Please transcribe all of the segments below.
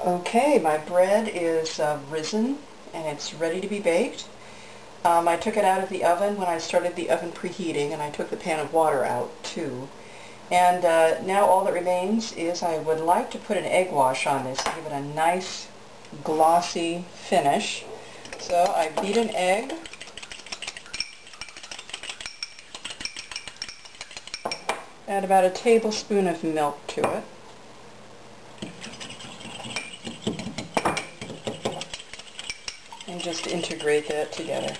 Okay, my bread is risen and it's ready to be baked. I took it out of the oven when I started the oven preheating, and I took the pan of water out too. And now all that remains is I would like to put an egg wash on this to give it a nice glossy finish. So I beat an egg. Add about a tablespoon of milk to it. And just integrate that together.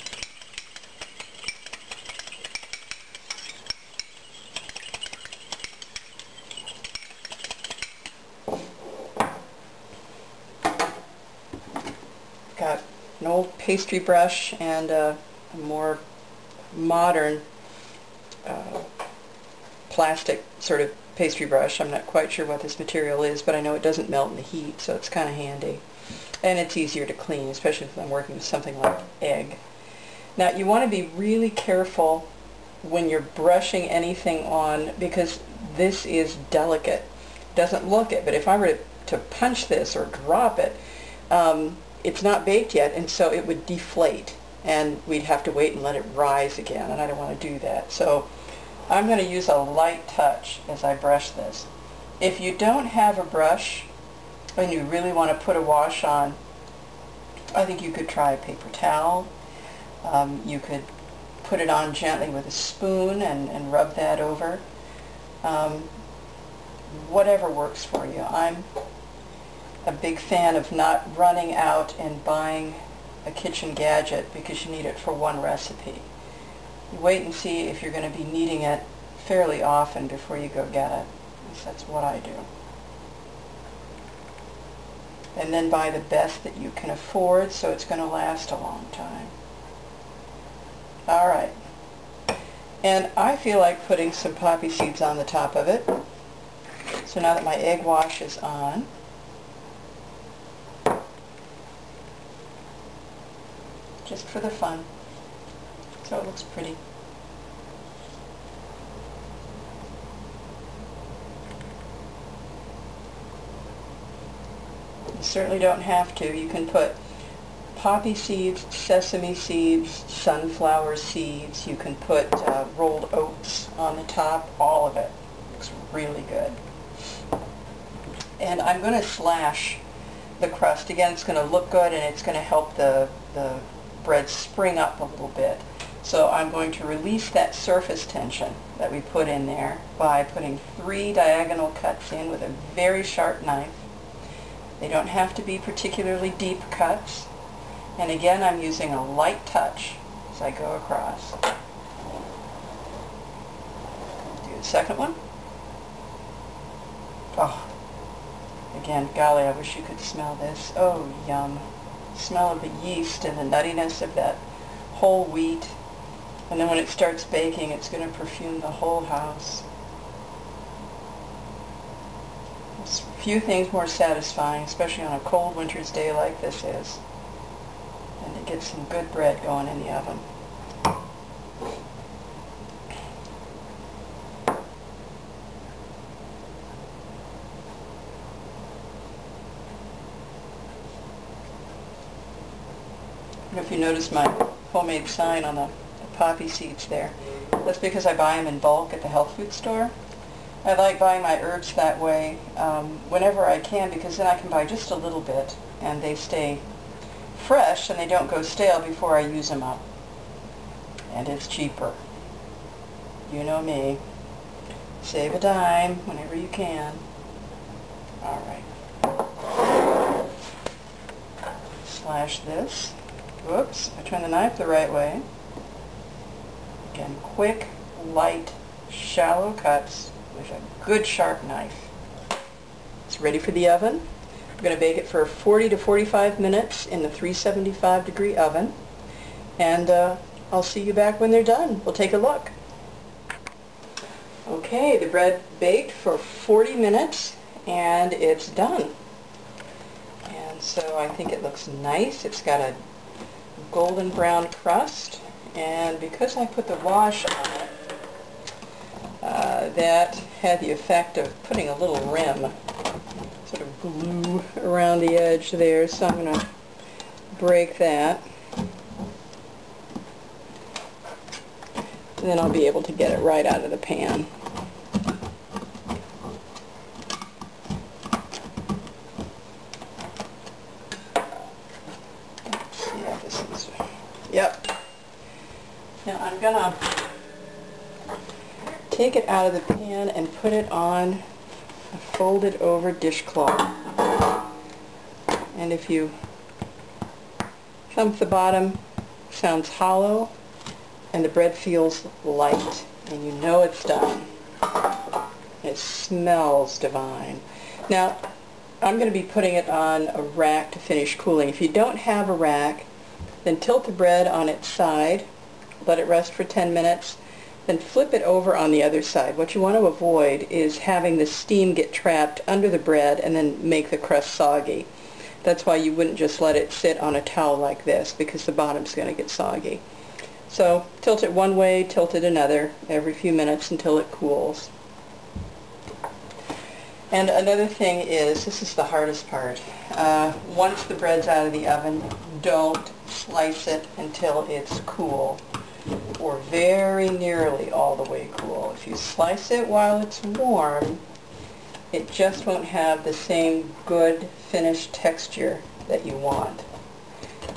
Got an old pastry brush and a more modern plastic sort of pastry brush. I'm not quite sure what this material is, but I know it doesn't melt in the heat, so it's kind of handy. And it's easier to clean, especially if I'm working with something like egg. Now you want to be really careful when you're brushing anything on, because this is delicate. It doesn't look it, but if I were to punch this or drop it, it's not baked yet, and so it would deflate, and we'd have to wait and let it rise again, and I don't want to do that. So I'm going to use a light touch as I brush this. If you don't have a brush and you really want to put a wash on, I think you could try a paper towel. You could put it on gently with a spoon and rub that over. Whatever works for you. I'm a big fan of not running out and buying a kitchen gadget because you need it for one recipe. You wait and see if you're going to be needing it fairly often before you go get it. That's what I do. And then buy the best that you can afford, so it's going to last a long time. Alright. And I feel like putting some poppy seeds on the top of it. So now that my egg wash is on, just for the fun, so it looks pretty. You certainly don't have to. You can put poppy seeds, sesame seeds, sunflower seeds. You can put rolled oats on the top, all of it. Looks really good. And I'm going to slash the crust. Again, it's going to look good, and it's going to help the bread spring up a little bit. So I'm going to release that surface tension that we put in there by putting 3 diagonal cuts in with a very sharp knife. They don't have to be particularly deep cuts. And again, I'm using a light touch as I go across. Do the second one. Oh, again, golly, I wish you could smell this. Oh, yum. Smell of the yeast and the nuttiness of that whole wheat. And then when it starts baking, it's going to perfume the whole house. There's few things more satisfying, especially on a cold winter's day like this is, and to get some good bread going in the oven. And if you notice my homemade sign on the poppy seeds there, that's because I buy them in bulk at the health food store. I like buying my herbs that way whenever I can, because then I can buy just a little bit and they stay fresh and they don't go stale before I use them up. And it's cheaper. You know me. Save a dime whenever you can. Alright. Slash this. Whoops, I turned the knife the right way. Again, quick, light, shallow cuts with a good sharp knife. It's ready for the oven. I'm going to bake it for 40 to 45 minutes in the 375 degree oven. And I'll see you back when they're done. We'll take a look. Okay, the bread baked for 40 minutes and it's done. And so I think it looks nice. It's got a golden brown crust, and because I put the wash on it, that had the effect of putting a little rim sort of glue around the edge there, so I'm going to break that. And then I'll be able to get it right out of the pan. Yeah, this is, yep. Now I'm going to take it out of the pan and put it on a folded over dishcloth. And if you thump the bottom, it sounds hollow and the bread feels light, and you know it's done. It smells divine. Now I'm going to be putting it on a rack to finish cooling. If you don't have a rack, then tilt the bread on its side, let it rest for 10 minutes, then flip it over on the other side. What you want to avoid is having the steam get trapped under the bread and then make the crust soggy. That's why you wouldn't just let it sit on a towel like this, because the bottom's going to get soggy. So tilt it one way, tilt it another every few minutes until it cools. And another thing is, this is the hardest part, once the bread's out of the oven, don't slice it until it's cool, or very nearly all the way cool. If you slice it while it's warm, it just won't have the same good finished texture that you want.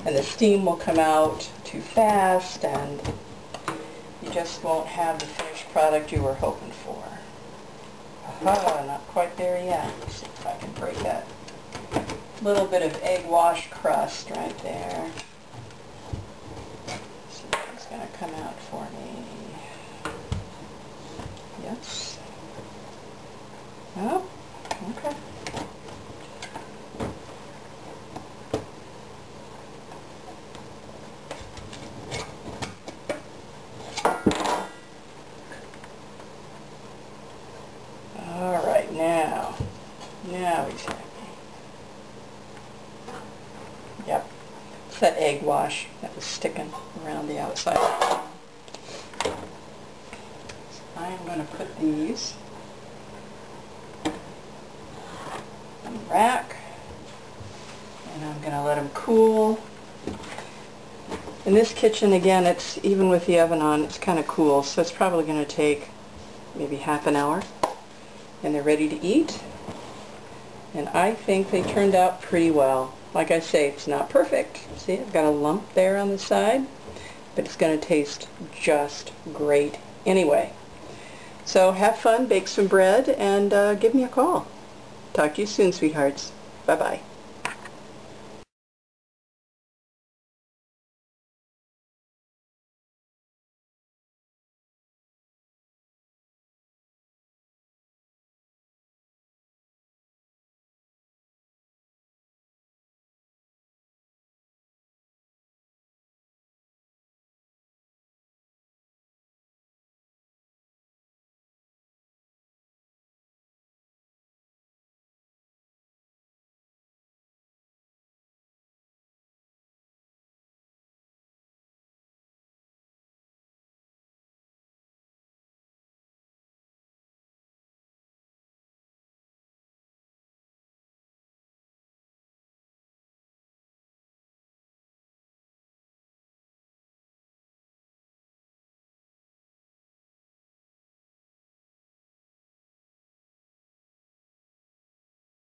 And the steam will come out too fast, and you just won't have the finished product you were hoping for. Aha, not quite there yet. Let's see if I can break that little bit of egg wash crust right there. See if it's going to come out for me. Yes. Oh, okay. Alright, now he's happy. Yep, it's that egg wash that was sticking around the outside. So I am going to put these on the rack, and I'm going to let them cool. In this kitchen, again, it's even with the oven on, it's kind of cool, so it's probably going to take maybe half an hour. And they're ready to eat, and I think they turned out pretty well. Like I say, it's not perfect. See, I've got a lump there on the side, but it's going to taste just great anyway. So have fun, bake some bread, and give me a call. Talk to you soon, sweethearts. Bye-bye.